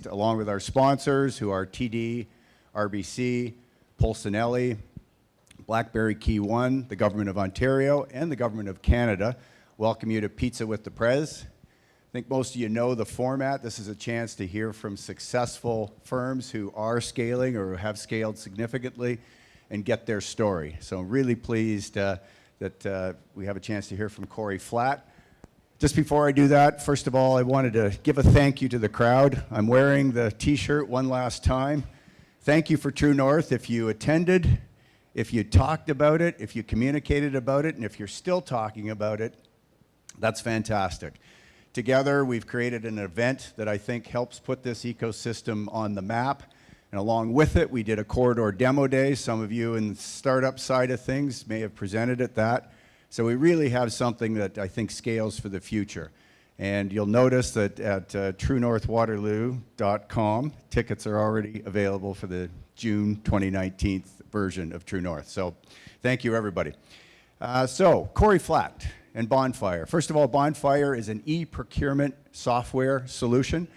along with our sponsors, who are TD, RBC, Polsinelli, Blackberry Key One, the Government of Ontario, and the Government of Canada, welcome you to Pizza with the Prez. I think most of you know the format. This is a chance to hear from successful firms who are scaling or have scaled significantly and get their story. So I'm really pleased that we have a chance to hear from Corry Flatt. Just before I do that, first of all, I wanted to give a thank you to the crowd. I'm wearing the t-shirt one last time. Thank you for True North. If you attended, if you talked about it, if you communicated about it, and if you're still talking about it, that's fantastic. Together, we've created an event that I think helps put this ecosystem on the map. And along with it, we did a corridor demo day. Some of you in the startup side of things may have presented at that. So we really have something that I think scales for the future. And you'll notice that at truenorthwaterloo.com, tickets are already available for the June 2019 version of True North. So thank you, everybody. So Corry Flatt and Bonfire. First of all, Bonfire is an e-procurement software solution.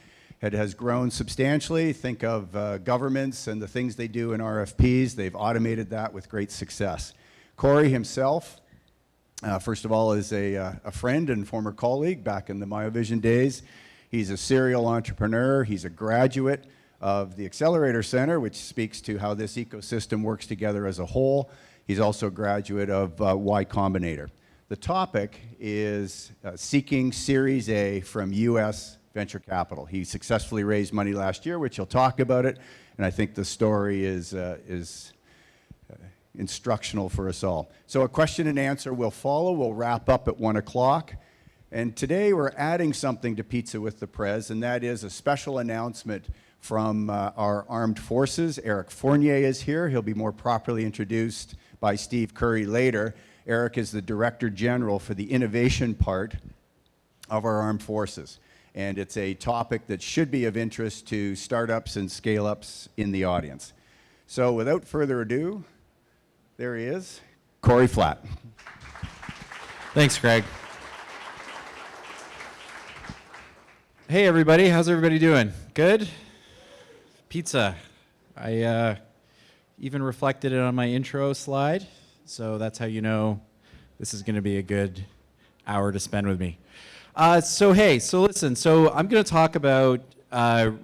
It has grown substantially. Think of governments and the things they do in RFPs. They've automated that with great success. Corry himself, first of all, is a friend and former colleague back in the MyoVision days. He's a serial entrepreneur. He's a graduate of the Accelerator Center, which speaks to how this ecosystem works together as a whole. He's also a graduate of Y Combinator. The topic is seeking Series A from U.S. venture capital. He successfully raised money last year, which he'll talk about it, and I think the story is instructional for us all. So a question and answer will follow. We'll wrap up at 1 o'clock. And today we're adding something to Pizza with the Prez, and that is a special announcement from our armed forces. Eric Fournier is here. He'll be more properly introduced by Steve Curry later. Eric is the Director General for the innovation part of our armed forces. And it's a topic that should be of interest to startups and scale-ups in the audience. So without further ado, there he is, Corry Flatt. Thanks, Greg. Hey, everybody. How's everybody doing? Good? Pizza. I even reflected it on my intro slide, so that's how you know this is going to be a good hour to spend with me. So listen. So I'm going to talk about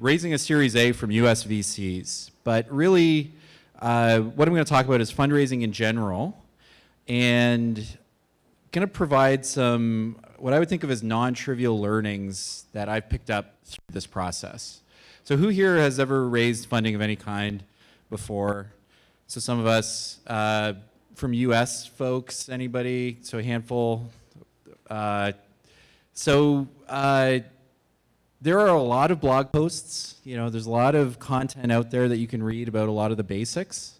raising a Series A from US VCs, but really, what I'm going to talk about is fundraising in general, and going to provide some what I would think of as non-trivial learnings that I've picked up through this process. So who here has ever raised funding of any kind before? So some of us from US folks, anybody? So a handful. There are a lot of blog posts. You know, there's a lot of content out there that you can read about a lot of the basics.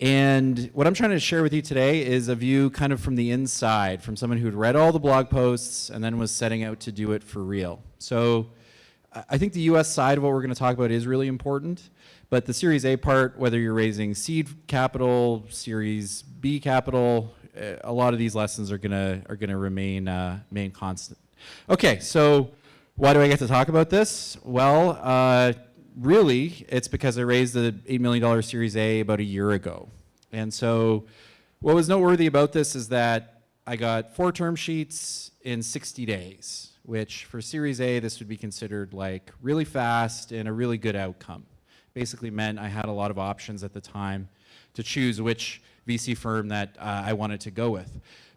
And what I'm trying to share with you today is a view kind of from the inside, from someone who'd read all the blog posts and then was setting out to do it for real. So I think the US side of what we're going to talk about is really important, but the Series A part, whether you're raising seed capital, Series B capital, a lot of these lessons are going to remain constant. Okay, so why do I get to talk about this? Well, really, it's because I raised the $8 million Series A about a year ago. And so what was noteworthy about this is that I got 4 term sheets in 60 days, which for Series A, this would be considered like really fast and a really good outcome. Basically meant I had a lot of options at the time to choose which VC firm that I wanted to go with.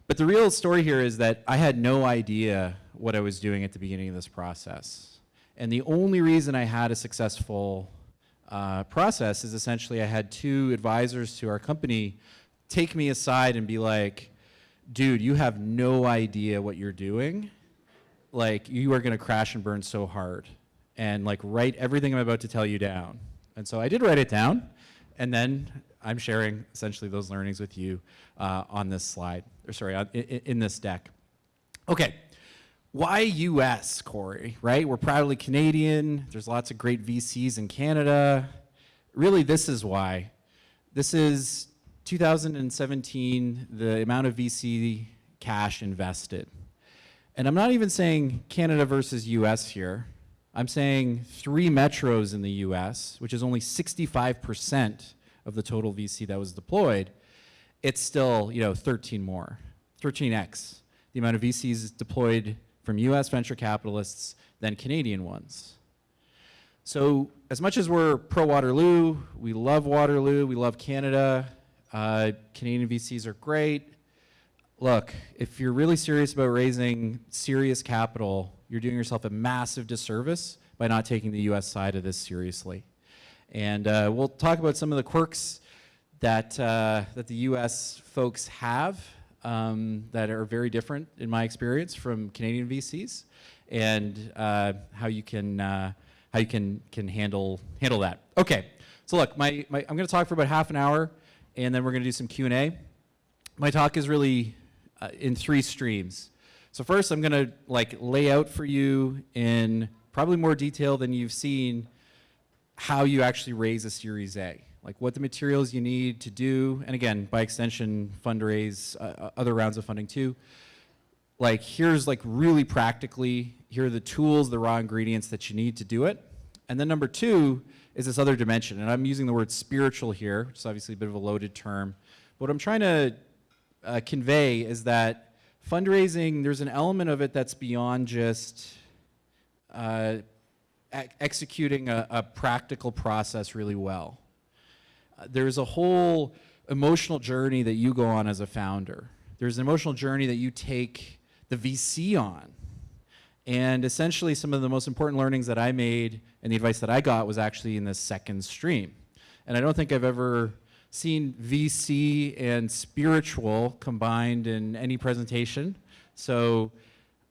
But the real story here is that I had no idea what I was doing at the beginning of this process. And the only reason I had a successful process is essentially I had 2 advisors to our company take me aside and be like, dude, you have no idea what you're doing. Like, you are going to crash and burn so hard. And like, write everything I'm about to tell you down. And so I did write it down. And then I'm sharing essentially those learnings with you on this slide, or sorry, in this deck. Okay. Why US, Corry, right? We're proudly Canadian. There's lots of great VCs in Canada. Really, this is why. This is 2017, the amount of VC cash invested. And I'm not even saying Canada versus US here. I'm saying 3 metros in the US, which is only 65% of the total VC that was deployed, it's still, 13 more, 13x the amount of VCs deployed from US venture capitalists than Canadian ones. So as much as we're pro-Waterloo, we love Waterloo, we love Canada, Canadian VCs are great. Look, if you're really serious about raising serious capital, you're doing yourself a massive disservice by not taking the US side of this seriously. And we'll talk about some of the quirks that the US folks have that are very different, in my experience, from Canadian VCs, and how you can handle that. Okay, so look, I'm going to talk for about half an hour, and then we're going to do some Q&A. My talk is really in 3 streams. So first, I'm going to lay out for you in probably more detail than you've seen how you actually raise a Series A, like what the materials you need to do, and again, by extension, fundraise other rounds of funding too. Here's really practically, here are the tools, the raw ingredients that you need to do it. And then number 2 is this other dimension, and I'm using the word spiritual here, which is obviously a bit of a loaded term. But what I'm trying to convey is that fundraising, there's an element of it that's beyond just executing a practical process really well. There's a whole emotional journey that you go on as a founder. There's an emotional journey that you take the VC on. And essentially some of the most important learnings that I made and the advice that I got was actually in this second stream. And I don't think I've ever seen VC and spiritual combined in any presentation. So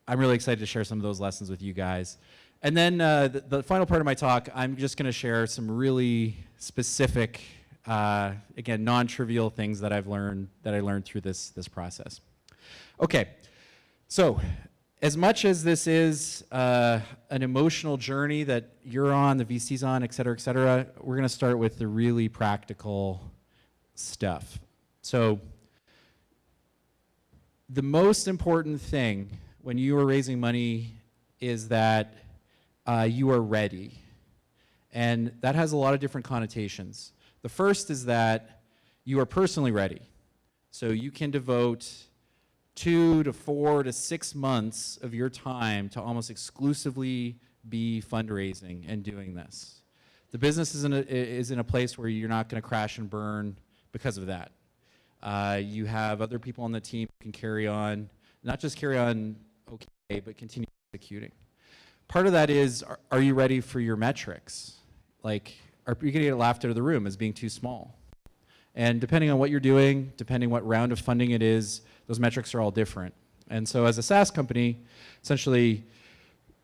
I'm really excited to share some of those lessons with you guys. And then the final part of my talk, I'm just going to share some really specific, again, non-trivial things that I learned through this process. Okay, so as much as this is an emotional journey that you're on, the VC's on, et cetera, we're going to start with the really practical stuff. So the most important thing when you are raising money is that you are ready. And that has a lot of different connotations. The first is that you are personally ready. So you can devote 2 to 4 to 6 months of your time to almost exclusively be fundraising and doing this. The business is in a place where you're not going to crash and burn because of that. You have other people on the team who can carry on, not just carry on okay, but continue executing. Part of that is, are you ready for your metrics? Are you going to get laughed out of the room as being too small? And depending on what you're doing, depending what round of funding it is, those metrics are all different. And so as a SaaS company, essentially,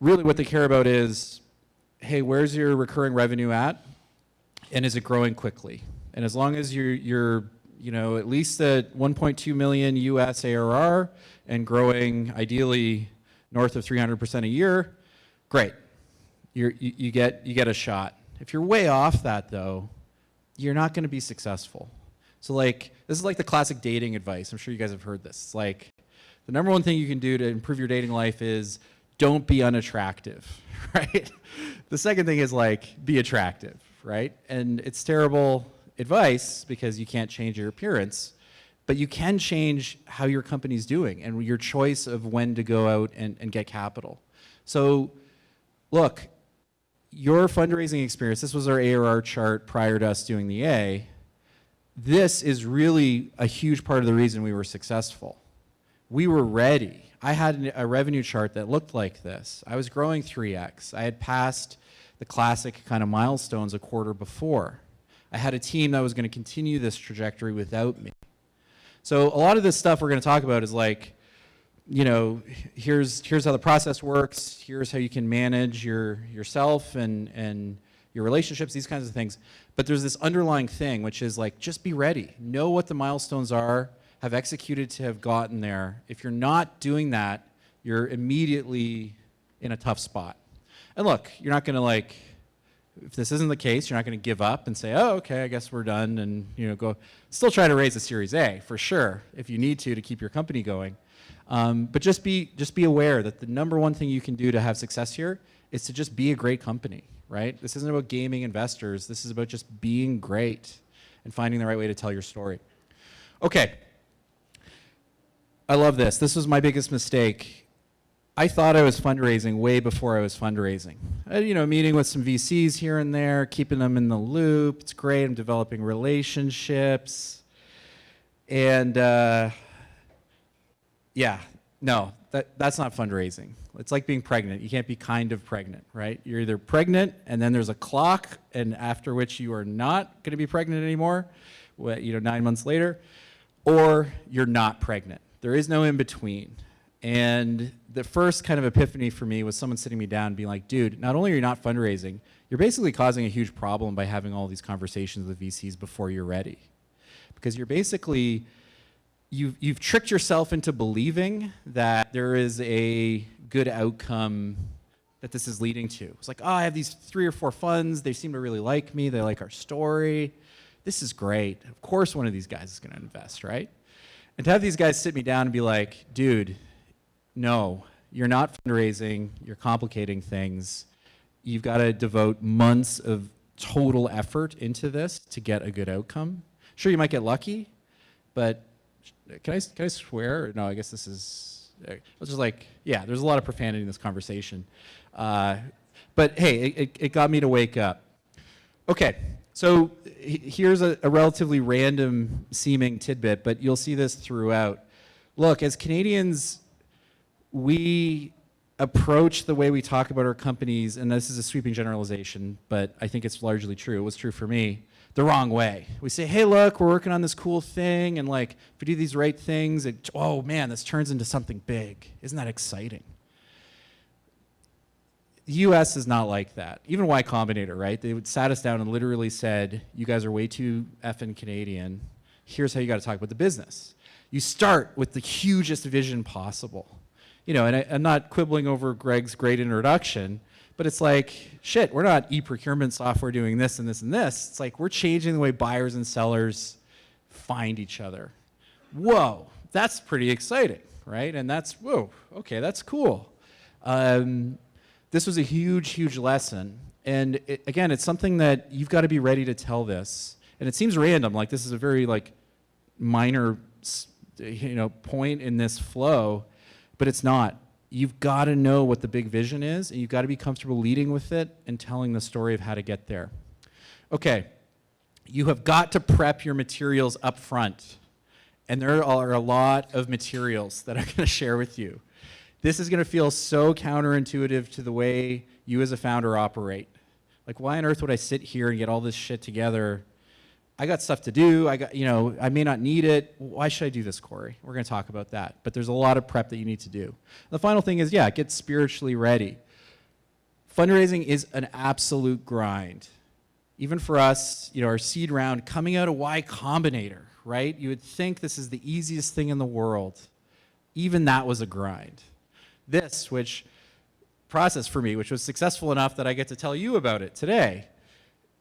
really what they care about is, hey, where's your recurring revenue at? And is it growing quickly? And as long as you're at least at 1.2 million US ARR and growing ideally north of 300% a year, great. You get a shot. If you're way off that though, you're not going to be successful. So this is like the classic dating advice. I'm sure you guys have heard this. It's the number one thing you can do to improve your dating life is don't be unattractive, right? The second thing is be attractive, right? And it's terrible advice because you can't change your appearance, but you can change how your company's doing and your choice of when to go out and get capital. So look, your fundraising experience, this was our ARR chart prior to us doing the A. This is really a huge part of the reason we were successful. We were ready. I had a revenue chart that looked like this. I was growing 3x. I had passed the classic kind of milestones a quarter before. I had a team that was going to continue this trajectory without me. So a lot of this stuff we're going to talk about is here's how the process works, here's how you can manage yourself and your relationships, these kinds of things. But there's this underlying thing, which is just be ready. Know what the milestones are, have executed to have gotten there. If you're not doing that, you're immediately in a tough spot. And look, you're not going to if this isn't the case, you're not going to give up and say, oh, okay, I guess we're done, and go. Still try to raise a Series A, for sure, if you need to keep your company going. But just be aware that the number one thing you can do to have success here is to just be a great company, right? This isn't about gaming investors. This is about just being great and finding the right way to tell your story. Okay. I love this. This was my biggest mistake. I thought I was fundraising way before I was fundraising. Meeting with some VCs here and there, keeping them in the loop. It's great. I'm developing relationships. And no, that's not fundraising. It's like being pregnant. You can't be kind of pregnant, right? You're either pregnant and then there's a clock, and after which you are not going to be pregnant anymore, 9 months later, or you're not pregnant. There is no in between. And the first kind of epiphany for me was someone sitting me down and being like, dude, not only are you not fundraising, you're basically causing a huge problem by having all these conversations with VCs before you're ready. Because you're basically, you've tricked yourself into believing that there is a good outcome that this is leading to. It's like, I have these 3 or 4 funds. They seem to really like me. They like our story. This is great. Of course one of these guys is going to invest, right? And to have these guys sit me down and be like, dude, no, you're not fundraising. You're complicating things. You've got to devote months of total effort into this to get a good outcome. Sure, you might get lucky, but can I swear? No, I guess this is, it's just like, there's a lot of profanity in this conversation. But hey, it got me to wake up. Okay, so here's a relatively random seeming tidbit, but you'll see this throughout. Look, as Canadians, we approach the way we talk about our companies, and this is a sweeping generalization, but I think it's largely true. It was true for me. The wrong way. We say, hey, look, we're working on this cool thing, and like, if we do these right things, oh man, this turns into something big. Isn't that exciting? The US is not like that. Even Y Combinator, right? They sat us down and literally said, you guys are way too effing Canadian. Here's how you got to talk about the business. You start with the hugest vision possible. And I'm not quibbling over Greg's great introduction, but it's like, shit, we're not e-procurement software doing this and this and this. It's like we're changing the way buyers and sellers find each other. Whoa, that's pretty exciting, right? And whoa, okay, that's cool. This was a huge, huge lesson. And again, it's something that you've got to be ready to tell this. And it seems random, like this is a very minor point in this flow, but it's not. You've got to know what the big vision is, and you've got to be comfortable leading with it and telling the story of how to get there. Okay, you have got to prep your materials up front, and there are a lot of materials that I'm going to share with you. This is going to feel so counterintuitive to the way you as a founder operate. Like, why on earth would I sit here and get all this shit together? I got stuff to do. I may not need it. Why should I do this, Corey? We're going to talk about that. But there's a lot of prep that you need to do. The final thing is, get spiritually ready. Fundraising is an absolute grind. Even for us, our seed round coming out of Y Combinator, right? You would think this is the easiest thing in the world. Even that was a grind. This, which process for me, which was successful enough that I get to tell you about it today,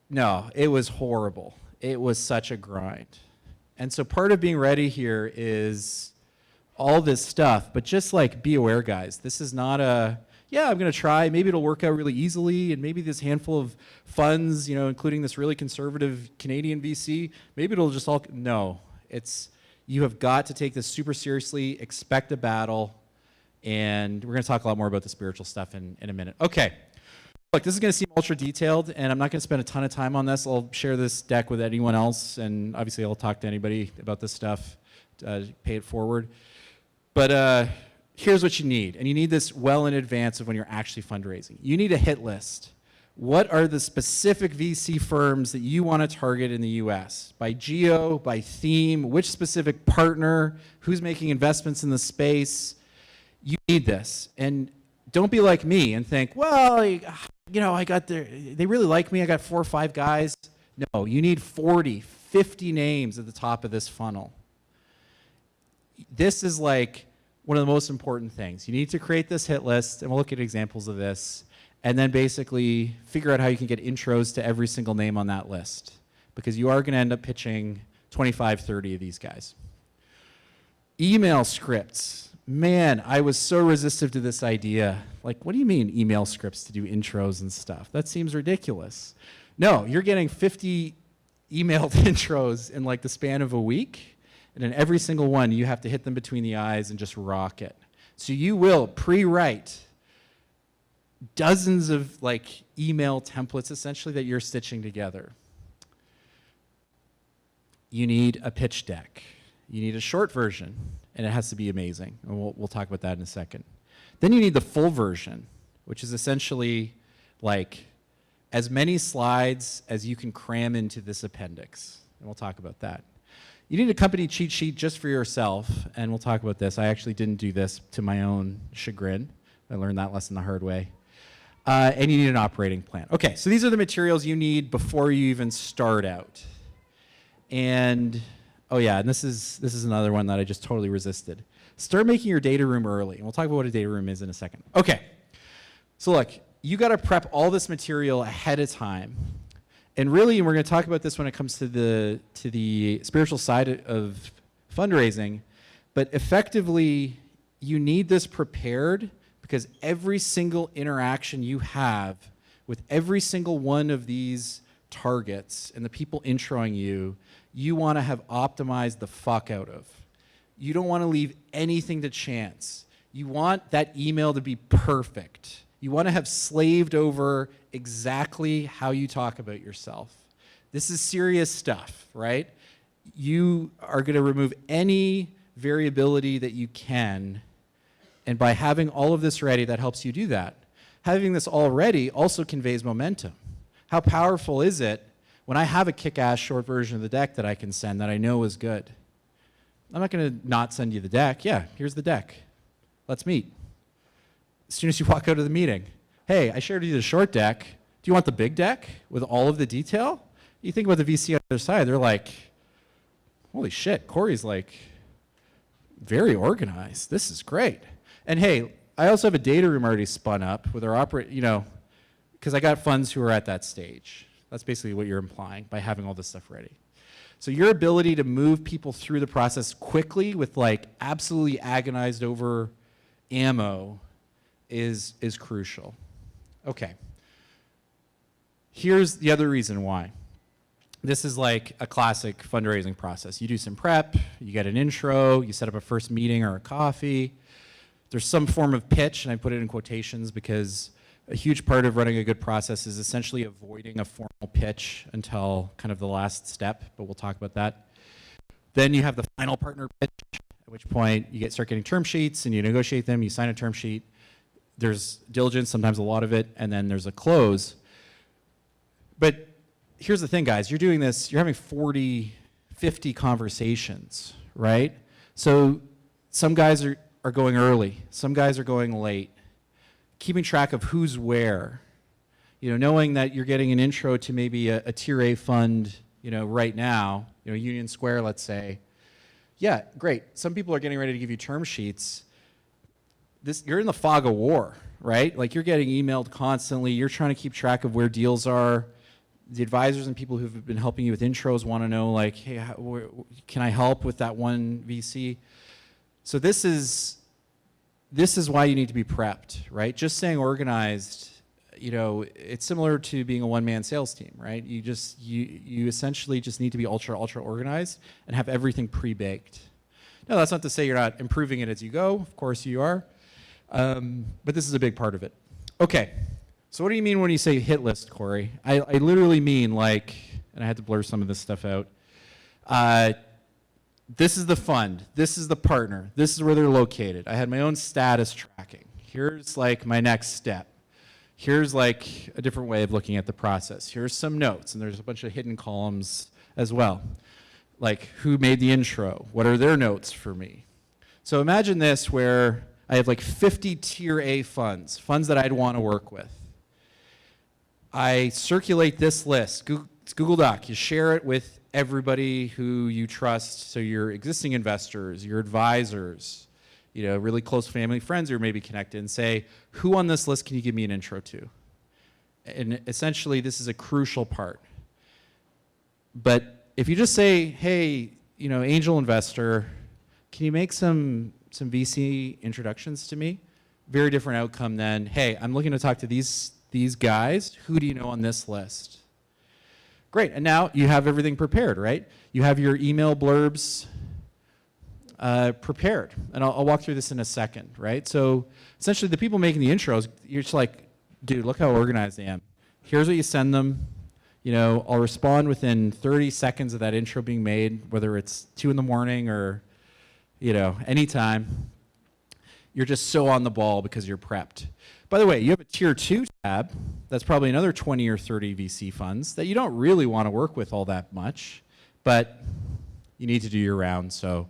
no, it was horrible. It was such a grind. And so part of being ready here is all this stuff, but just be aware, guys. This is not I'm going to try. Maybe it'll work out really easily, and maybe this handful of funds, including this really conservative Canadian VC, maybe it'll just all, no. You have got to take this super seriously, expect a battle, and we're going to talk a lot more about the spiritual stuff in a minute. Okay. Look, this is going to seem ultra detailed, and I'm not going to spend a ton of time on this. I'll share this deck with anyone else, and obviously I'll talk to anybody about this stuff, pay it forward. But here's what you need, and you need this well in advance of when you're actually fundraising. You need a hit list. What are the specific VC firms that you want to target in the US? By geo, by theme, which specific partner, who's making investments in the space? You need this. And don't be like me and think, well, they really like me. I got 4 or 5 guys. No, you need 40, 50 names at the top of this funnel. This is one of the most important things. You need to create this hit list, and we'll look at examples of this, and then basically figure out how you can get intros to every single name on that list, because you are going to end up pitching 25, 30 of these guys. Email scripts. man, I was so resistant to this idea. Like, what do you mean email scripts to do intros and stuff? That seems ridiculous. No, you're getting 50 emailed intros in like the span of a week, and in every single one, you have to hit them between the eyes and just rock it. So you will pre-write dozens of like email templates essentially that you're stitching together. You need a pitch deck. You need a short version, and it has to be amazing. And we'll talk about that in a second. Then you need the full version, which is essentially like as many slides as you can cram into this appendix. And we'll talk about that. You need a company cheat sheet just for yourself, and we'll talk about this. I actually didn't do this to my own chagrin. I learned that lesson the hard way. And you need an operating plan. Okay, so these are the materials you need before you even start out. And, oh yeah, and this is another one that I just totally resisted. Start making your data room early. And we'll talk about what a data room is in a second. Okay, so look, you gotta prep all this material ahead of time. And really, and we're gonna talk about this when it comes to the spiritual side of fundraising, but effectively, you need this prepared because every single interaction you have with every single one of these targets and the people introing you, you wanna have optimized the fuck out of. You don't wanna leave anything to chance. You want that email to be perfect. You wanna have slaved over exactly how you talk about yourself. This is serious stuff, right? You are gonna remove any variability that you can, and by having all of this ready, that helps you do that. Having this all ready also conveys momentum. How powerful is it when I have a kick-ass short version of the deck that I can send that I know is good? I'm not gonna not send you the deck. Yeah, here's the deck. Let's meet. As soon as you walk out of the meeting, hey, I shared with you the short deck. Do you want the big deck with all of the detail? You think about the VC on the other side, they're like, holy shit, Corey's like very organized. This is great. And hey, I also have a data room already spun up with our because I got funds who are at that stage. That's basically what you're implying by having all this stuff ready. So your ability to move people through the process quickly with like absolutely agonized over ammo is crucial. Okay. Here's the other reason why. This is like a classic fundraising process. You do some prep, you get an intro, you set up a first meeting or a coffee. There's some form of pitch, and I put it in quotations because a huge part of running a good process is essentially avoiding a formal pitch until kind of the last step, but we'll talk about that. Then you have the final partner pitch, at which point you start getting term sheets and you negotiate them, you sign a term sheet. There's diligence, sometimes a lot of it, and then there's a close. But here's the thing, guys. You're doing this, you're having 40, 50 conversations, right? So some guys are going early. Some guys are going late. Keeping track of who's where. Knowing that you're getting an intro to maybe a tier A fund, right now, Union Square, let's say. Yeah, great. Some people are getting ready to give you term sheets. You're in the fog of war, right? Like you're getting emailed constantly. You're trying to keep track of where deals are. The advisors and people who've been helping you with intros want to know, like, hey, can I help with that one VC? So this is why you need to be prepped, right? Just saying organized, it's similar to being a one-man sales team, right? You essentially just need to be ultra organized and have everything pre-baked. No, that's not to say you're not improving it as you go. Of course you are. But this is a big part of it. Okay, so what do you mean when you say hit list, Corey? I literally mean like, and I had to blur some of this stuff out. This is the fund. This is the partner. This is where they're located. I had my own status tracking. Here's like my next step. Here's like a different way of looking at the process. Here's some notes, and there's a bunch of hidden columns as well. Like who made the intro? What are their notes for me? So imagine this where I have like 50 tier A funds that I'd want to work with. I circulate this list. It's Google Doc. You share it with everybody who you trust, so your existing investors, your advisors, really close family, friends who are maybe connected, and say, who on this list can you give me an intro to? And essentially, this is a crucial part. But if you just say, hey, angel investor, can you make some some VC introductions to me. Very different outcome than, hey, I'm looking to talk to these guys. Who do you know on this list? Great, and now you have everything prepared, right? You have your email blurbs prepared, and I'll walk through this in a second, right? So essentially the people making the intros, you're just like, dude, look how organized I am. Here's what you send them. You know, I'll respond within 30 seconds of that intro being made, whether it's 2 in the morning or, you know, anytime. You're just so on the ball because you're prepped. By the way, you have a tier 2 tab. That's probably another 20 or 30 VC funds that you don't really want to work with all that much, but you need to do your round, so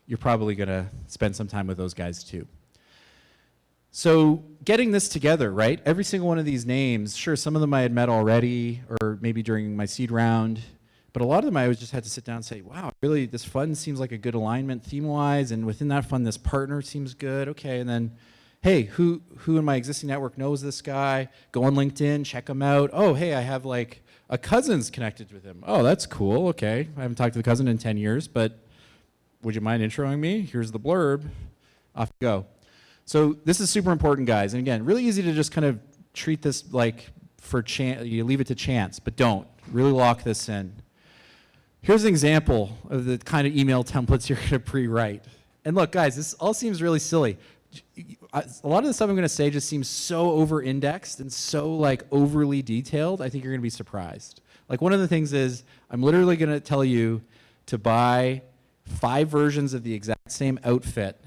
you're probably going to spend some time with those guys too. So getting this together, right? Every single one of these names, sure, some of them I had met already or maybe during my seed round, but a lot of them I just had to sit down and say, wow, really, this fund seems like a good alignment theme-wise, and within that fund, this partner seems good. Okay, and then, hey, who in my existing network knows this guy? Go on LinkedIn, check him out. Oh, hey, I have like a cousin's connected with him. Oh, that's cool. Okay, I haven't talked to the cousin in 10 years, but would you mind introing me? Here's the blurb. Off you go. So this is super important, guys. And again, really easy to just kind of treat this like for chance. You leave it to chance, but don't. Really lock this in. Here's an example of the kind of email templates you're going to pre-write. And look, guys, this all seems really silly. A lot of the stuff I'm going to say just seems so over-indexed and so like overly detailed. I think you're going to be surprised. Like one of the things is I'm literally going to tell you to buy 5 versions of the exact same outfit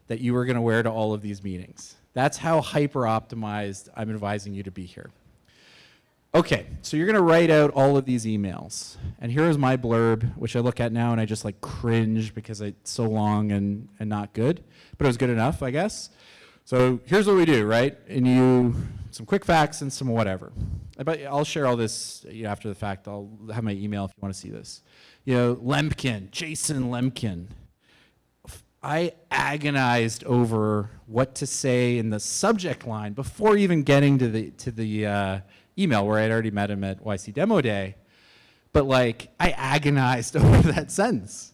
that you are going to wear to all of these meetings. That's how hyper-optimized I'm advising you to be here. Okay, so you're going to write out all of these emails. And here is my blurb, which I look at now and I just like cringe because it's so long and not good. But it was good enough, I guess. So here's what we do, right? And some quick facts and some whatever. But I'll share all this after the fact. I'll have my email if you want to see this. You know, Lemkin, Jason Lemkin. I agonized over what to say in the subject line before even getting to the email where I'd already met him at YC Demo Day. But like, I agonized over that sentence.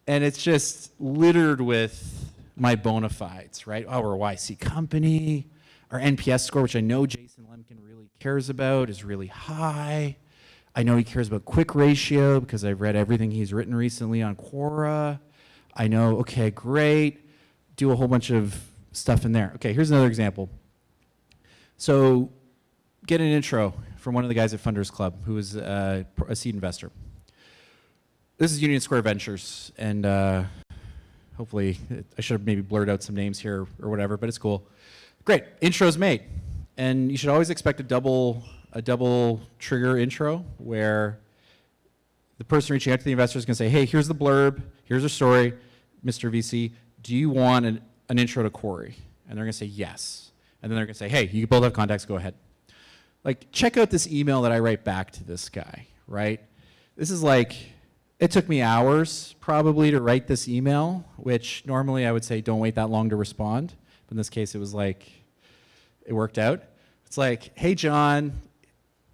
And it's just littered with my bona fides, right? Oh, we're a YC company. Our NPS score, which I know Jason Lemkin really cares about, is really high. I know he cares about quick ratio because I've read everything he's written recently on Quora. I know, okay, great. Do a whole bunch of stuff in there. Okay, here's another example. So get an intro from one of the guys at Funders Club who is a seed investor. This is Union Square Ventures, and hopefully, I should have maybe blurred out some names here or whatever, but it's cool. Great, intro's made. And you should always expect a double trigger intro where the person reaching out to the investor is going to say, hey, here's the blurb, here's our story, Mr. VC, do you want an intro to Corry? And they're going to say yes. And then they're going to say, hey, you both have contacts, go ahead. Like, check out this email that I write back to this guy, right? This is like, it took me hours probably to write this email, which normally I would say don't wait that long to respond. But in this case, it was like, it worked out. It's like, hey, John,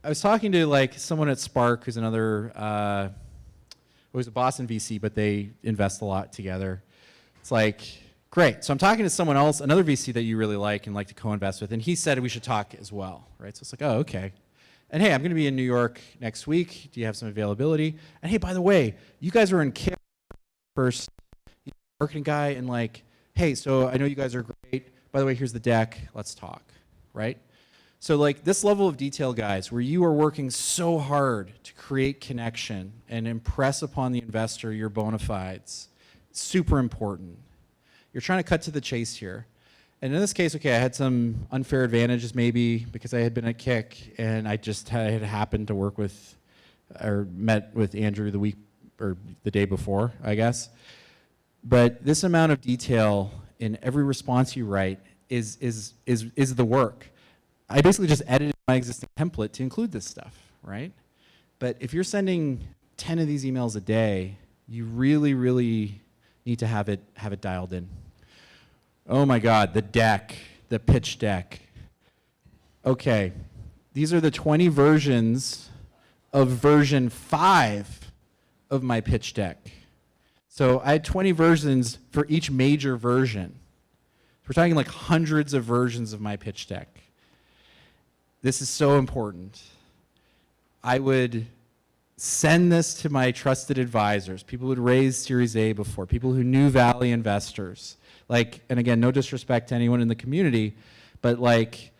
I was talking to like someone at Spark who's another, it was a Boston VC, but they invest a lot together. It's like, great. So I'm talking to someone else, another VC that you really like and like to co-invest with, and he said we should talk as well, right? So it's like, oh, okay. And hey, I'm going to be in New York next week. Do you have some availability? And hey, by the way, you guys are in Kick first, marketing guy, and like, hey, so I know you guys are great. By the way, here's the deck. Let's talk, right? So like this level of detail, guys, where you are working so hard to create connection and impress upon the investor your bona fides, super important. You're trying to cut to the chase here. And in this case, okay, I had some unfair advantages maybe because I had been at Kick and I just had happened to work with or met with Andrew the week or the day before, I guess. But this amount of detail in every response you write is the work. I basically just edited my existing template to include this stuff, right? But if you're sending 10 of these emails a day, you really, really need to have it dialed in. Oh my God, the deck, the pitch deck. Okay, these are the 20 versions of version 5 of my pitch deck. So I had 20 versions for each major version. We're talking like hundreds of versions of my pitch deck. This is so important. I would send this to my trusted advisors, people who had raised Series A before, people who knew Valley investors. Like, and again, no disrespect to anyone in the community, but like,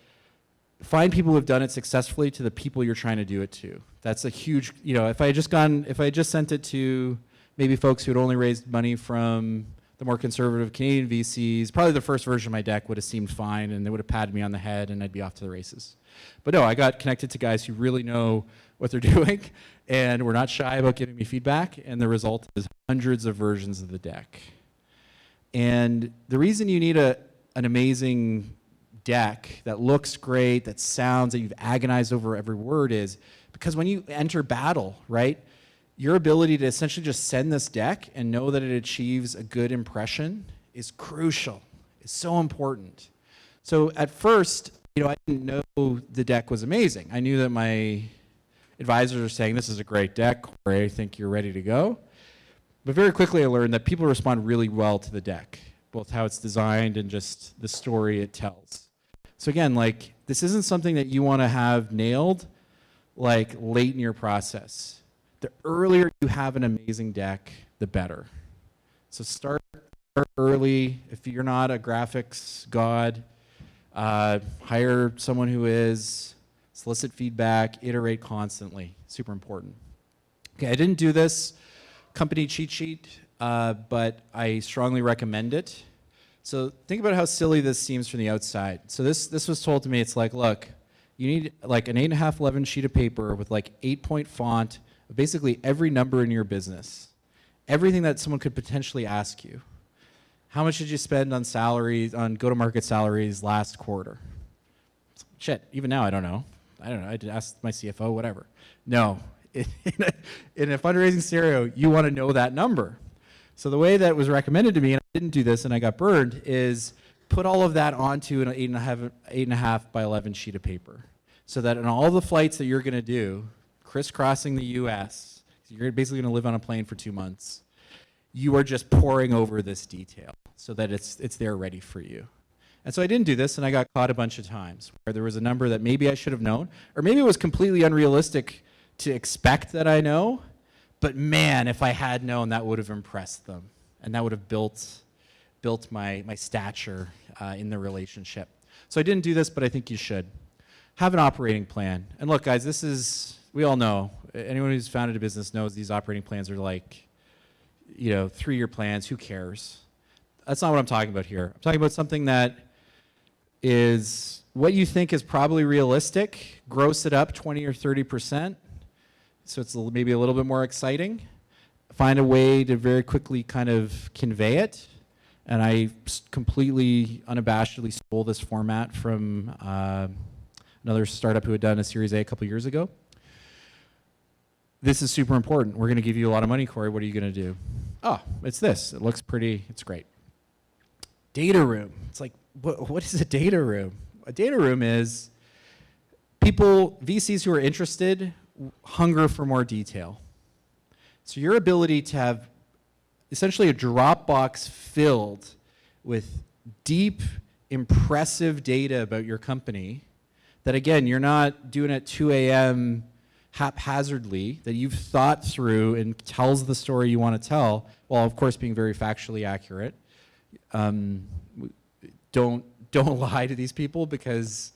find people who have done it successfully to the people you're trying to do it to. That's a huge, you know, if I had just sent it to maybe folks who had only raised money from the more conservative Canadian VCs, probably the first version of my deck would have seemed fine and they would have patted me on the head and I'd be off to the races. But no, I got connected to guys who really know what they're doing and were not shy about giving me feedback, and the result is hundreds of versions of the deck. And the reason you need an amazing deck that looks great, that sounds, that you've agonized over every word is because when you enter battle, right, your ability to essentially just send this deck and know that it achieves a good impression is crucial. It's so important. So at first, you know, I didn't know the deck was amazing. I knew that my advisors are saying, this is a great deck, Corry, I think you're ready to go. But very quickly I learned that people respond really well to the deck, both how it's designed and just the story it tells. So again, like, this isn't something that you want to have nailed like late in your process. The earlier you have an amazing deck, the better. So start early. If you're not a graphics god, hire someone who is, solicit feedback, iterate constantly. Super important. Okay, I didn't do this company cheat sheet, but I strongly recommend it. So think about how silly this seems from the outside. So this was told to me, it's like, look, you need like an 8.5, 11 sheet of paper with like 8-point font of basically every number in your business. Everything that someone could potentially ask you. How much did you spend on salaries, on go-to-market salaries last quarter? Shit, even now I don't know. I'd ask my CFO, whatever. No, in a fundraising scenario, you want to know that number. So the way that was recommended to me, and I didn't do this and I got burned, is put all of that onto an 8.5 by 11 sheet of paper. So that in all the flights that you're going to do, crisscrossing the US, you're basically going to live on a plane for 2 months, you are just pouring over this detail so that it's there ready for you. And so I didn't do this, and I got caught a bunch of times where there was a number that maybe I should have known, or maybe it was completely unrealistic to expect that I know, but man, if I had known, that would have impressed them, and that would have built my stature in the relationship. So I didn't do this, but I think you should. Have an operating plan. And look, guys, this is, we all know, anyone who's founded a business knows these operating plans are like, you know, 3-year plans, who cares? That's not what I'm talking about here. I'm talking about something that is what you think is probably realistic, gross it up 20 or 30%, so it's maybe a little bit more exciting. Find a way to very quickly kind of convey it. And I completely unabashedly stole this format from another startup who had done a Series A couple years ago. This is super important. We're going to give you a lot of money, Corry. What are you going to do? Oh, it's this. It looks pretty. It's great. Data room. It's like, what is a data room? A data room is people, VCs who are interested, hunger for more detail. So your ability to have essentially a Dropbox filled with deep, impressive data about your company that, again, you're not doing at 2 a.m. haphazardly, that you've thought through and tells the story you want to tell, while of course being very factually accurate. Don't lie to these people, because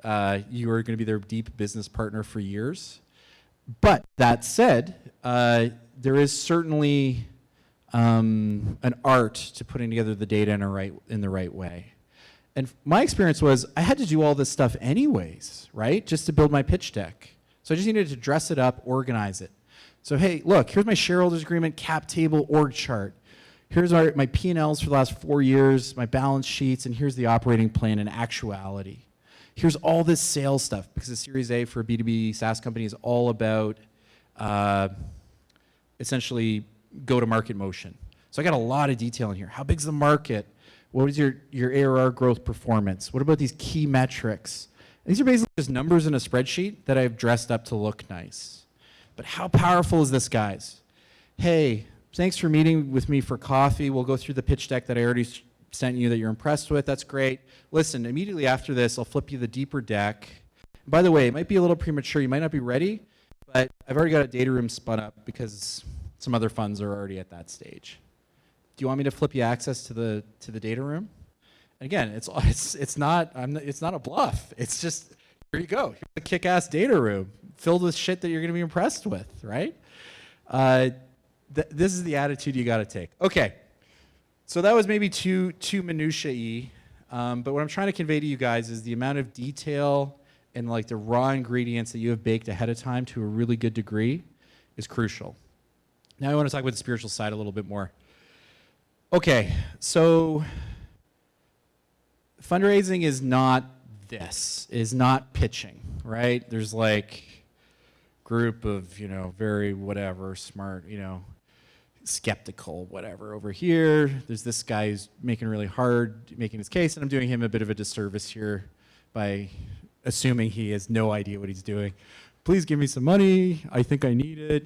you are going to be their deep business partner for years. But that said, there is certainly an art to putting together the data in the right way. And my experience was I had to do all this stuff anyways, right? Just to build my pitch deck. So I just needed to dress it up, organize it. So hey, look, here's my shareholders agreement, cap table, org chart. Here's my P&Ls for the last 4 years, my balance sheets, and here's the operating plan in actuality. Here's all this sales stuff, because the Series A for a B2B SaaS company is all about essentially go-to-market motion. So I got a lot of detail in here. How big's the market? What is your ARR growth performance? What about these key metrics? These are basically just numbers in a spreadsheet that I've dressed up to look nice. But how powerful is this, guys? Hey, thanks for meeting with me for coffee. We'll go through the pitch deck that I already sent you that you're impressed with. That's great. Listen, immediately after this, I'll flip you the deeper deck. By the way, it might be a little premature. You might not be ready, but I've already got a data room spun up because some other funds are already at that stage. Do you want me to flip you access to the data room? And again, it's not a bluff. It's just, here you go. Here's a kick-ass data room filled with shit that you're going to be impressed with, right? This is the attitude you got to take. Okay, so that was maybe too minutiae, but what I'm trying to convey to you guys is the amount of detail and like the raw ingredients that you have baked ahead of time to a really good degree is crucial. Now I want to talk about the spiritual side a little bit more. Okay, so fundraising is not pitching, right? There's like group of, very whatever, smart, skeptical, whatever. Over here, there's this guy who's making his case, and I'm doing him a bit of a disservice here by assuming he has no idea what he's doing. Please give me some money. I think I need it.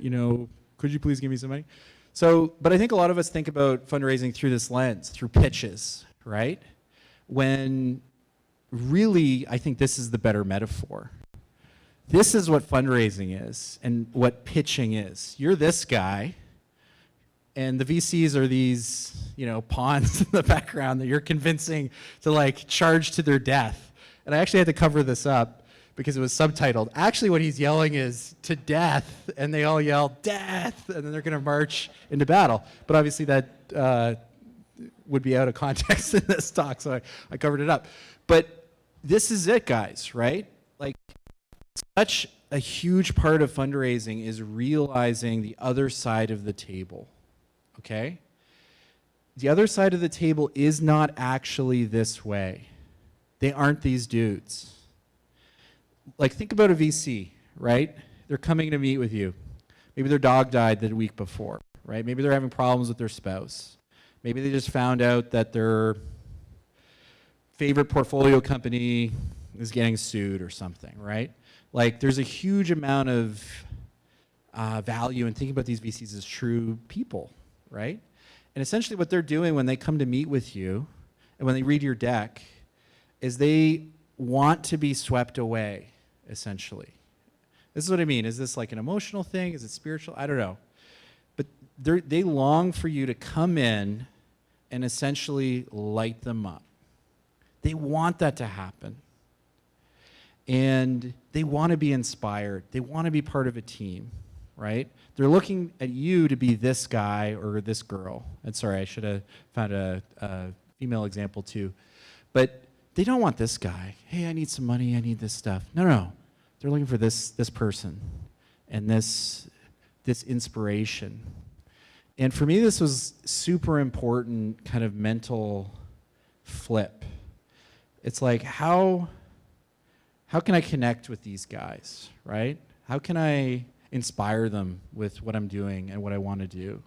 Could you please give me some money? So, but I think a lot of us think about fundraising through this lens, through pitches, right? When really, I think this is the better metaphor. This is what fundraising is and what pitching is. You're this guy, and the VCs are these, pawns in the background that you're convincing to like charge to their death. And I actually had to cover this up because it was subtitled. Actually, what he's yelling is to death, and they all yell death, and then they're going to march into battle. But obviously that would be out of context in this talk, so I covered it up. But this is it, guys, right? Like, such a huge part of fundraising is realizing the other side of the table, okay? The other side of the table is not actually this way. They aren't these dudes. Like, think about a VC, right? They're coming to meet with you. Maybe their dog died the week before, right? Maybe they're having problems with their spouse. Maybe they just found out that their favorite portfolio company is getting sued or something, right? Like, there's a huge amount of value in thinking about these VCs as true people, right? And essentially what they're doing when they come to meet with you and when they read your deck is they want to be swept away, essentially. This is what I mean. Is this like an emotional thing? Is it spiritual? I don't know. But they long for you to come in and essentially light them up. They want that to happen. And they want to be inspired. They want to be part of a team, right? They're looking at you to be this guy or this girl. And sorry, I should have found a female example too. But they don't want this guy. Hey, I need some money. I need this stuff. No. They're looking for this person and this inspiration. And for me, this was super important kind of mental flip. It's like, how can I connect with these guys, right? How can I inspire them with what I'm doing and what I want to do?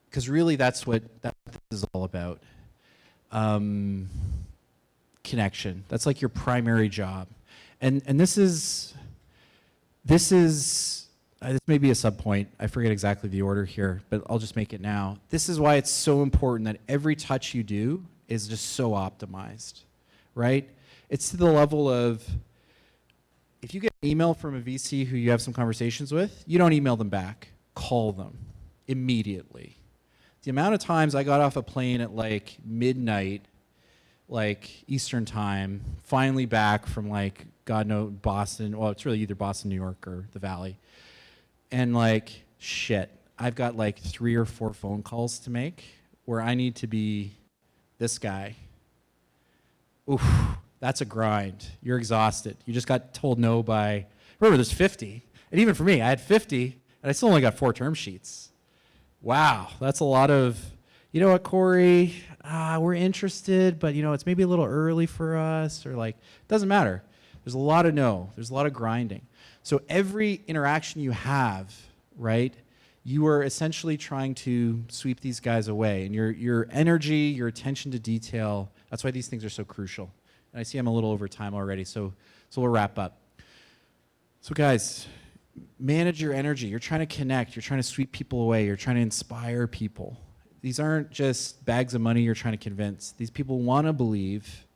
Because really that's what this is all about. Connection. That's like your primary job. And this may be a sub-point. I forget exactly the order here, but I'll just make it now. This is why it's so important that every touch you do is just so optimized, right? It's to the level of, if you get an email from a VC who you have some conversations with, you don't email them back. Call them immediately. The amount of times I got off a plane at like midnight, like Eastern time, finally back from like, God knows, Boston, well, it's really either Boston, New York, or the Valley. And like, shit, I've got like 3 or 4 phone calls to make where I need to be this guy. Oof, that's a grind. You're exhausted. You just got told no by, remember there's 50. And even for me, I had 50 and I still only got 4 term sheets. Wow, that's a lot of, you know what, Corry, we're interested, but it's maybe a little early for us, or like, doesn't matter. There's a lot of no, there's a lot of grinding. So every interaction you have, right, you are essentially trying to sweep these guys away. And your energy, your attention to detail, that's why these things are so crucial. And I see I'm a little over time already, so we'll wrap up. So guys, manage your energy. You're trying to connect. You're trying to sweep people away. You're trying to inspire people. These aren't just bags of money you're trying to convince. These people want to believe,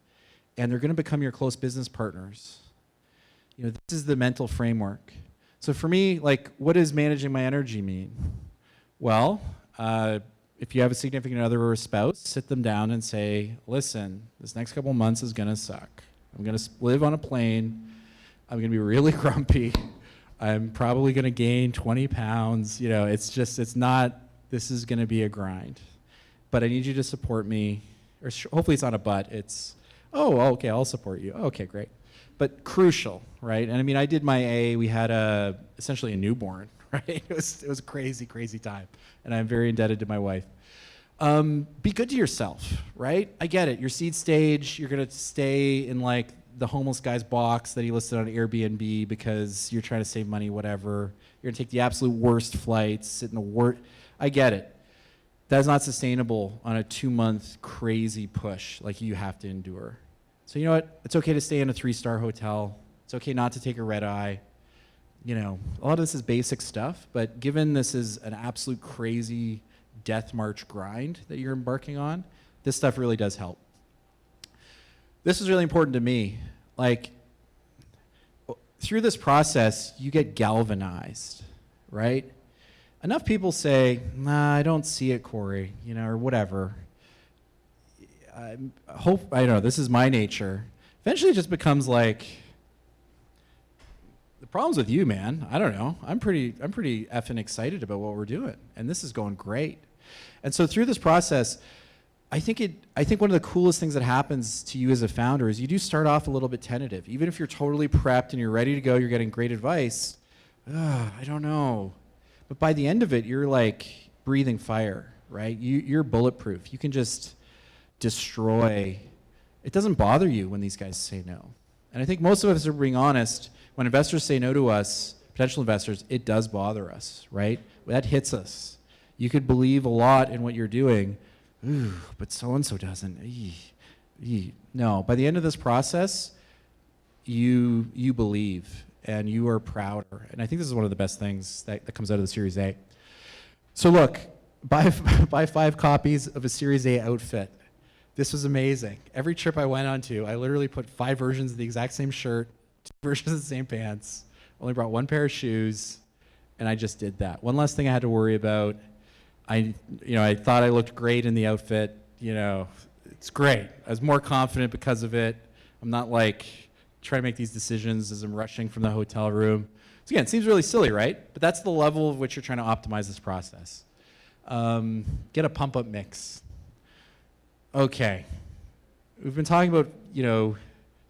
and they're going to become your close business partners. You know, this is the mental framework. So for me, like, what does managing my energy mean? Well, if you have a significant other or a spouse, sit them down and say, listen, this next couple months is going to suck. I'm going to live on a plane. I'm going to be really grumpy. I'm probably going to gain 20 pounds. You know, it's not, this is going to be a grind. But I need you to support me. Or hopefully it's not a but. It's, oh, okay, I'll support you. Okay, great. But crucial, right? And I mean, I did my A. We had essentially a newborn, right? It was a crazy, crazy time. And I'm very indebted to my wife. Be good to yourself, right? I get it. Your seed stage, you're going to stay in like the homeless guy's box that he listed on Airbnb because you're trying to save money, whatever. You're going to take the absolute worst flights, sit in the worst. I get it. That's not sustainable on a 2-month crazy push like you have to endure. So you know what? It's okay to stay in a 3-star hotel. It's okay not to take a red eye. You know, a lot of this is basic stuff, but given this is an absolute crazy death march grind that you're embarking on, this stuff really does help. This is really important to me. Like, through this process, you get galvanized, right? Enough people say, nah, I don't see it, Corry, you know, or whatever. I don't know, this is my nature. Eventually it just becomes like, the problem's with you, man. I don't know. I'm pretty effing excited about what we're doing, and this is going great. And so through this process, I think one of the coolest things that happens to you as a founder is you do start off a little bit tentative. Even if you're totally prepped and you're ready to go, you're getting great advice, I don't know. But by the end of it, you're like breathing fire, right? You're bulletproof. You can just destroy. It doesn't bother you when these guys say no. And I think most of us are being honest. When investors say no to us, potential investors, it does bother us, right? That hits us. You could believe a lot in what you're doing, but so-and-so doesn't. No, by the end of this process, you believe and you are prouder. And I think this is one of the best things that comes out of the Series A. So look, buy 5 copies of a Series A outfit. This was amazing. Every trip I went on to, I literally put 5 versions of the exact same shirt, 2 versions of the same pants, only brought 1 pair of shoes, and I just did that. One less thing I had to worry about. I thought I looked great in the outfit. You know, it's great. I was more confident because of it. I'm not like trying to make these decisions as I'm rushing from the hotel room. So again, it seems really silly, right? But that's the level of which you're trying to optimize this process. Get a pump-up mix. Okay, we've been talking about, you know,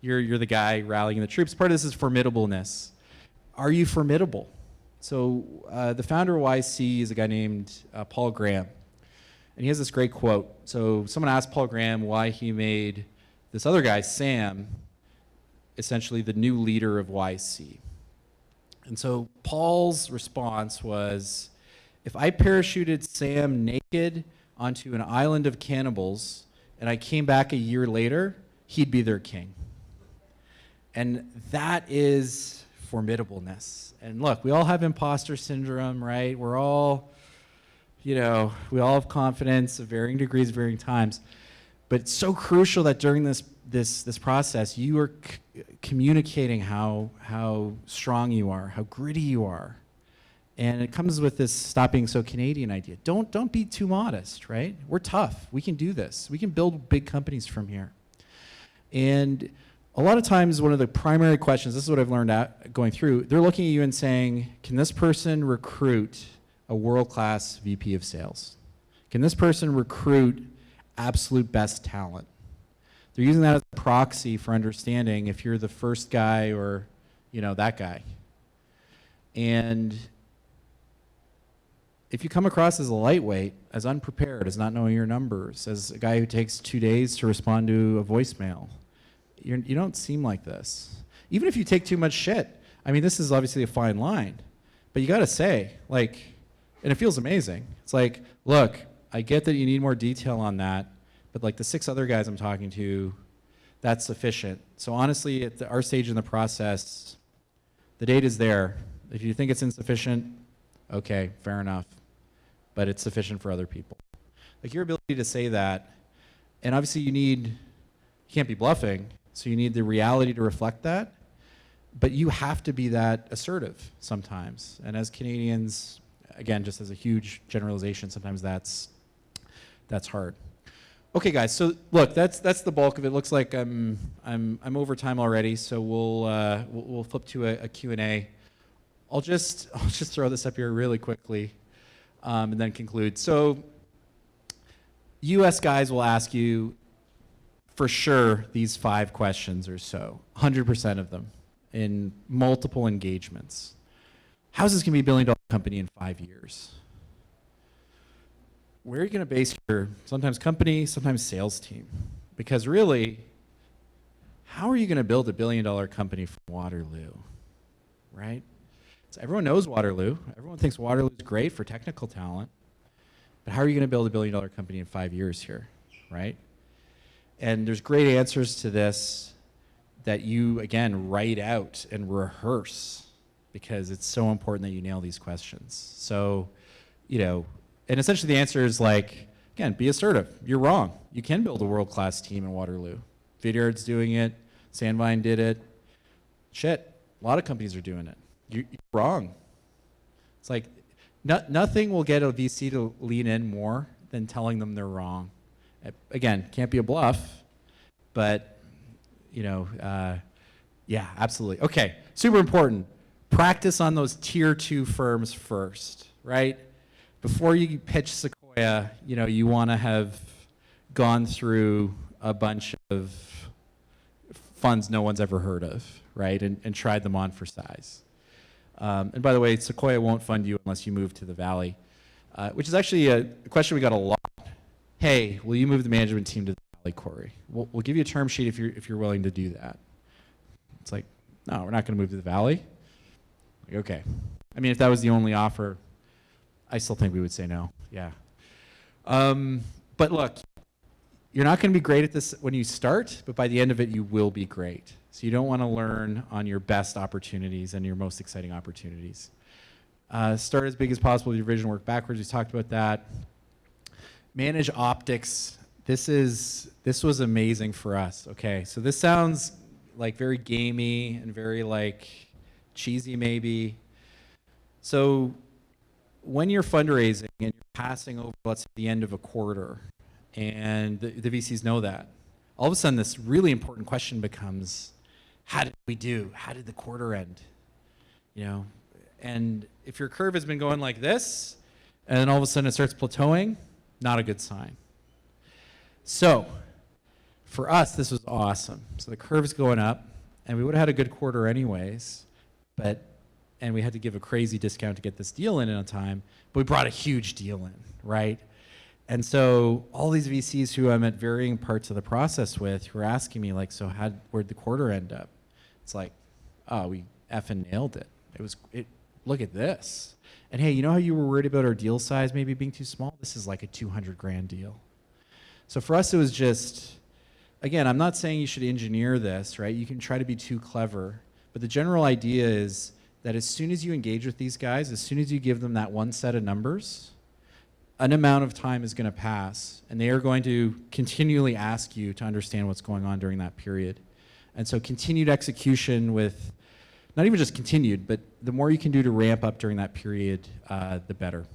you're the guy rallying the troops. Part of this is formidableness. Are you formidable? So the founder of YC is a guy named Paul Graham. And he has this great quote. So someone asked Paul Graham why he made this other guy, Sam, essentially the new leader of YC. And so Paul's response was, if I parachuted Sam naked onto an island of cannibals and I came back a year later, he'd be their king. And that is formidableness. And look, we all have imposter syndrome, right? We're all, you know, we all have confidence of varying degrees, varying times. But it's so crucial that during this process, you are communicating how strong you are, how gritty you are. And it comes with this stop being so Canadian idea. Don't be too modest, right? We're tough. We can do this. We can build big companies from here. And a lot of times, one of the primary questions, this is what I've learned going through, they're looking at you and saying, can this person recruit a world-class VP of sales? Can this person recruit absolute best talent? They're using that as a proxy for understanding if you're the first guy or, you know, that guy. And if you come across as a lightweight, as unprepared, as not knowing your numbers, as a guy who takes 2 days to respond to a voicemail, you don't seem like this. Even if you take too much shit. I mean, this is obviously a fine line. But you got to say, like, and it feels amazing. It's like, look, I get that you need more detail on that, but like the 6 other guys I'm talking to, that's sufficient. So honestly, at our stage in the process, the data's there. If you think it's insufficient, okay, fair enough. But it's sufficient for other people. Like your ability to say that, and obviously you can't be bluffing, so you need the reality to reflect that, but you have to be that assertive sometimes. And as Canadians, again, just as a huge generalization, sometimes that's hard. Okay, guys. So look, that's the bulk of it. Looks like I'm over time already, so we'll flip to a Q&A. I'll just throw this up here really quickly, and then conclude. So, U.S. guys will ask you for sure these 5 questions or so, 100% of them, in multiple engagements. How's this going to be a billion-dollar company in 5 years? Where are you going to base your sometimes company, sometimes sales team? Because really, how are you going to build a billion-dollar company from Waterloo, right? So everyone knows Waterloo. Everyone thinks Waterloo is great for technical talent. But how are you going to build a billion-dollar company in 5 years here, right? And there's great answers to this that you, again, write out and rehearse because it's so important that you nail these questions. So, and essentially the answer is like, again, be assertive. You're wrong. You can build a world-class team in Waterloo. Vidyard's doing it. Sandvine did it. Shit, a lot of companies are doing it. You're wrong. It's like nothing will get a VC to lean in more than telling them they're wrong. Again, can't be a bluff, but yeah, absolutely. Okay, super important. Practice on those tier 2 firms first, right? Before you pitch Sequoia, you want to have gone through a bunch of funds no one's ever heard of, right? And tried them on for size. And by the way, Sequoia won't fund you unless you move to the Valley, which is actually a question we got a lot. Hey, will you move the management team to the Valley, Corry? We'll give you a term sheet if you're willing to do that. It's like, no, we're not going to move to the Valley. Like, okay. I mean, if that was the only offer, I still think we would say no. Yeah. But look, you're not going to be great at this when you start, but by the end of it, you will be great. So you don't want to learn on your best opportunities and your most exciting opportunities. Start as big as possible with your vision, work backwards. We talked about that. Manage optics. This was amazing for us. Okay, so this sounds like very gamey and very like cheesy maybe. So when you're fundraising and you're passing over, let's say, the end of a quarter, and the VCs know that, all of a sudden this really important question becomes, how did we do? How did the quarter end? And if your curve has been going like this, and then all of a sudden it starts plateauing, not a good sign. So for us, this was awesome. So the curve's going up, and we would have had a good quarter anyways, and we had to give a crazy discount to get this deal in on time, but we brought a huge deal in, right? And so all these VCs who I'm at varying parts of the process with who are asking me, like, so where'd the quarter end up? It's like, oh, we effing nailed it. Look at this. And hey, you know how you were worried about our deal size maybe being too small? This is like a $200,000 deal. So for us, it was just, again, I'm not saying you should engineer this, right? You can try to be too clever, but the general idea is that as soon as you engage with these guys, as soon as you give them that one set of numbers, an amount of time is going to pass, and they are going to continually ask you to understand what's going on during that period. And so continued execution with, not even just continued, but the more you can do to ramp up during that period, the better.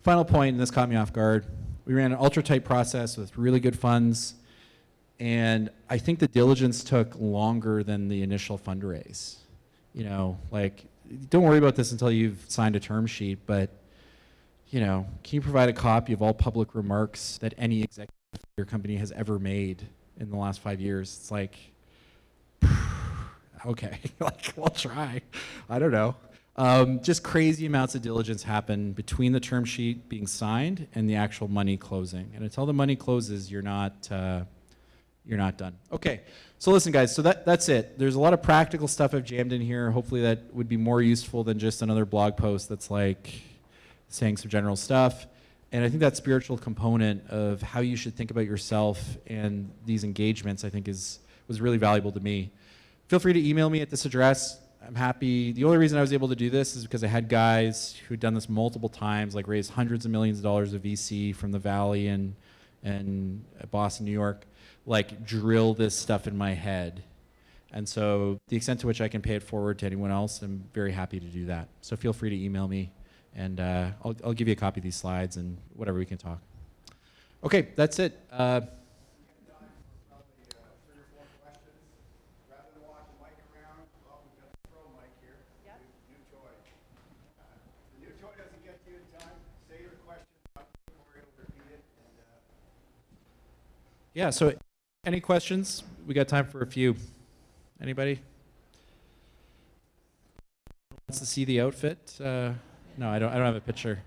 Final point, and this caught me off guard, we ran an ultra-tight process with really good funds, and I think the diligence took longer than the initial fundraise. Don't worry about this until you've signed a term sheet, but can you provide a copy of all public remarks that any executive of your company has ever made in the last 5 years? It's like, okay, we'll try. I don't know. Just crazy amounts of diligence happen between the term sheet being signed and the actual money closing. And until the money closes, you're not done. Okay, so listen, guys, so that's it. There's a lot of practical stuff I've jammed in here. Hopefully that would be more useful than just another blog post that's like saying some general stuff. And I think that spiritual component of how you should think about yourself and these engagements, I think was really valuable to me. Feel free to email me at this address. I'm happy. The only reason I was able to do this is because I had guys who'd done this multiple times, like raised hundreds of millions of dollars of VC from the Valley and Boston, New York, like drill this stuff in my head. And so the extent to which I can pay it forward to anyone else, I'm very happy to do that. So feel free to email me, and I'll give you a copy of these slides and whatever we can talk. Okay, that's it. Yeah, so any questions? We got time for a few. Anybody? Wants to see the outfit? No, I don't have a picture.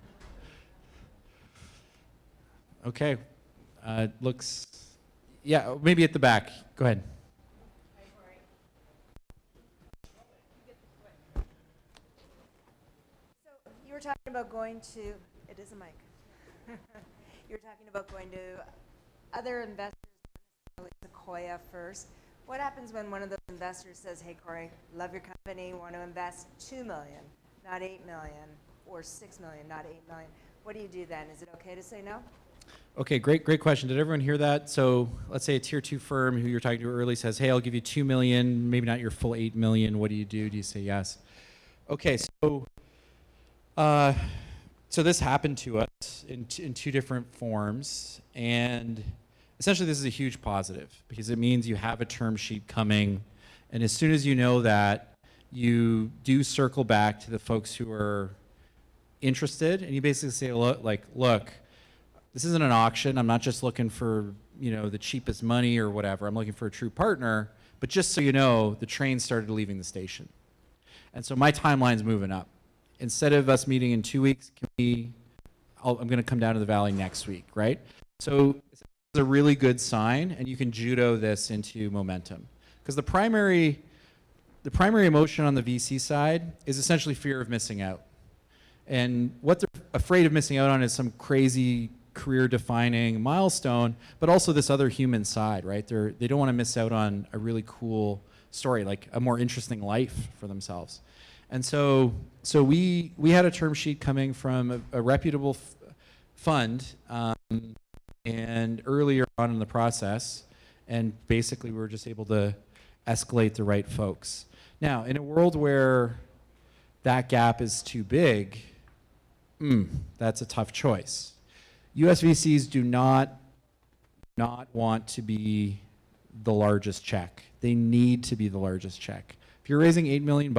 Okay. Looks, yeah, maybe at the back. Go ahead. So you were talking about going to, it is a mic. You were talking about going to other investors, not necessarily Sequoia first. What happens when one of those investors says, hey, Corry, love your company, want to invest $2 million, not $8 million, or $6 million, not $8 million? What do you do then? Is it okay to say no? Okay, great question. Did everyone hear that? So let's say a tier 2 firm who you're talking to early says, hey, I'll give you $2 million, maybe not your full $8 million. What do you do? Do you say yes? Okay, so this happened to us in two different forms, and essentially this is a huge positive because it means you have a term sheet coming, and as soon as you know that, you do circle back to the folks who are interested, and you basically say, look, this isn't an auction. I'm not just looking for, the cheapest money or whatever. I'm looking for a true partner, but just so you know, the train started leaving the station. And so my timeline's moving up. Instead of us meeting in 2 weeks, I'm going to come down to the Valley next week, right? So it's a really good sign, and you can judo this into momentum. Because the primary emotion on the VC side is essentially fear of missing out. And what they're afraid of missing out on is some crazy career-defining milestone, but also this other human side, right? They don't want to miss out on a really cool story, like a more interesting life for themselves. And so we had a term sheet coming from a reputable fund, and earlier on in the process, and basically we were just able to escalate the right folks. Now, in a world where that gap is too big, that's a tough choice. US VCs do not want to be the largest check. They need to be the largest check. If you're raising $8 million,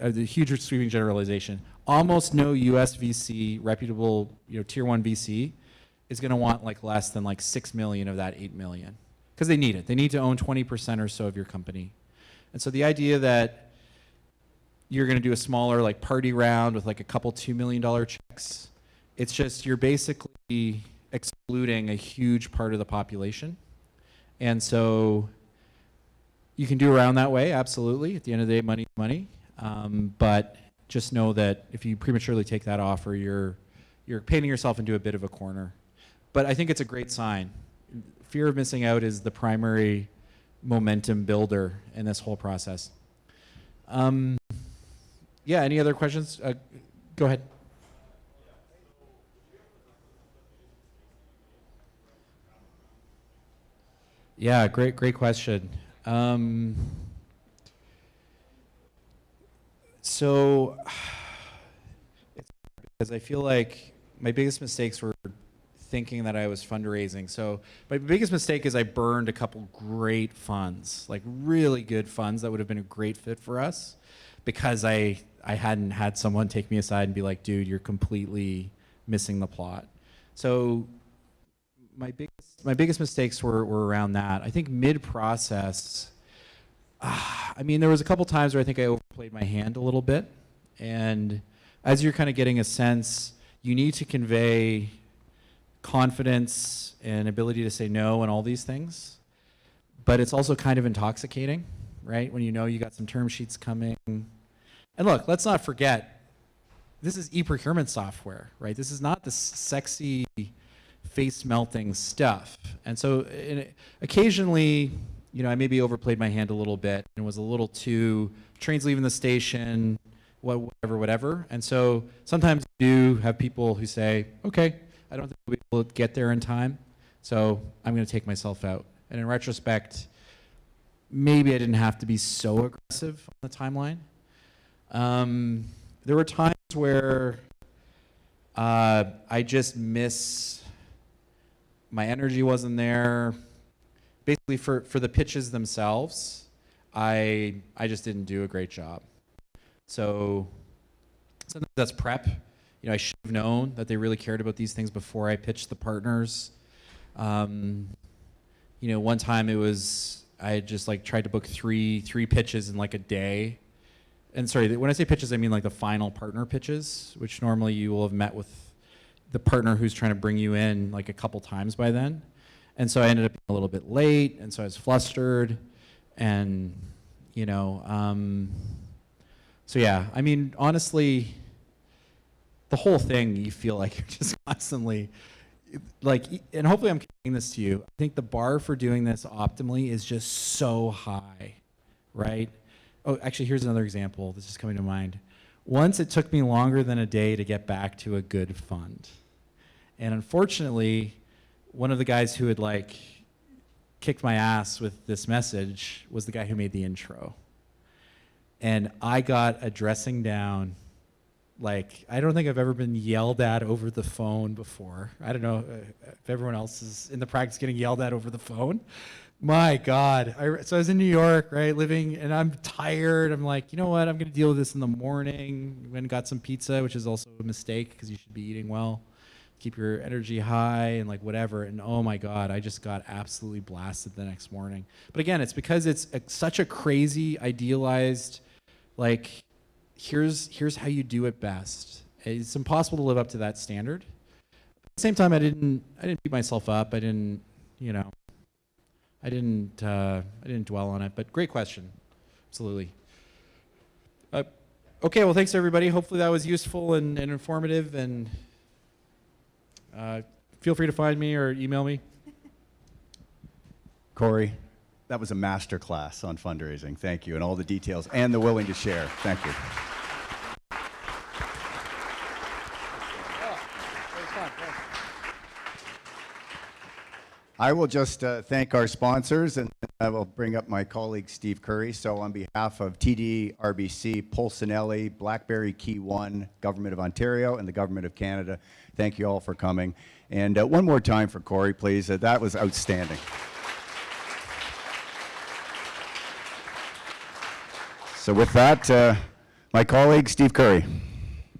a huge sweeping generalization, almost no US VC, reputable, tier 1 VC is going to want less than $6 million of that $8 million, because they need it. They need to own 20% or so of your company. And so the idea that you're going to do a smaller party round with a couple $2 million checks, it's just you're basically excluding a huge part of the population. And so you can do around that way, absolutely. At the end of the day, money is money. But just know that if you prematurely take that offer, you're painting yourself into a bit of a corner. But I think it's a great sign. Fear of missing out is the primary momentum builder in this whole process. Yeah, any other questions? Go ahead. Yeah, great question. So, it's because I feel like my biggest mistakes were thinking that I was fundraising. So my biggest mistake is I burned a couple great funds, really good funds that would have been a great fit for us, because I hadn't had someone take me aside and be like, dude, you're completely missing the plot. So my biggest mistakes were around that. I think mid-process, there was a couple times where I think I overplayed my hand a little bit. And as you're kind of getting a sense, you need to convey confidence and ability to say no and all these things. But it's also kind of intoxicating, right? When you know you got some term sheets coming. And look, let's not forget, this is e-procurement software, right? This is not the sexy face-melting stuff. And so occasionally I maybe overplayed my hand a little bit and was a little too, trains leaving the station, whatever. And so sometimes you do have people who say, okay, I don't think we'll be able to get there in time, so I'm going to take myself out. And in retrospect, maybe I didn't have to be so aggressive on the timeline. There were times where I just my energy wasn't there. Basically, for the pitches themselves, I just didn't do a great job. So sometimes that's prep. I should have known that they really cared about these things before I pitched the partners. One time I had just tried to book three pitches in a day. And sorry, when I say pitches, I mean the final partner pitches, which normally you will have met with the partner who's trying to bring you in a couple times by then. And so I ended up being a little bit late, and so I was flustered. And, so yeah, I mean, honestly, the whole thing, you feel like you're just constantly, and hopefully I'm conveying this to you, I think the bar for doing this optimally is just so high, right? Oh, actually, here's another example that's just coming to mind. Once it took me longer than a day to get back to a good fund. And unfortunately, one of the guys who had kicked my ass with this message was the guy who made the intro. And I got a dressing down I don't think I've ever been yelled at over the phone before. I don't know if everyone else is in the practice getting yelled at over the phone. My God. So I was in New York, right, living, and I'm tired. I'm like, you know what? I'm going to deal with this in the morning. Went and got some pizza, which is also a mistake because you should be eating well. Keep your energy high and whatever. And oh my God, I just got absolutely blasted the next morning. But again, it's because it's such a crazy, idealized, here's how you do it best. It's impossible to live up to that standard. At the same time, I didn't beat myself up. I didn't dwell on it. But great question, absolutely. Okay, well, thanks everybody. Hopefully that was useful and informative. And feel free to find me or email me. Corry, that was a master class on fundraising. Thank you, and all the details and the willing to share. Thank you. I will just thank our sponsors, and I will bring up my colleague Steve Curry. So on behalf of TD, RBC, Polsinelli, Blackberry Key 1, Government of Ontario, and the Government of Canada, thank you all for coming. And one more time for Corry, please. That was outstanding. So with that, my colleague Steve Curry.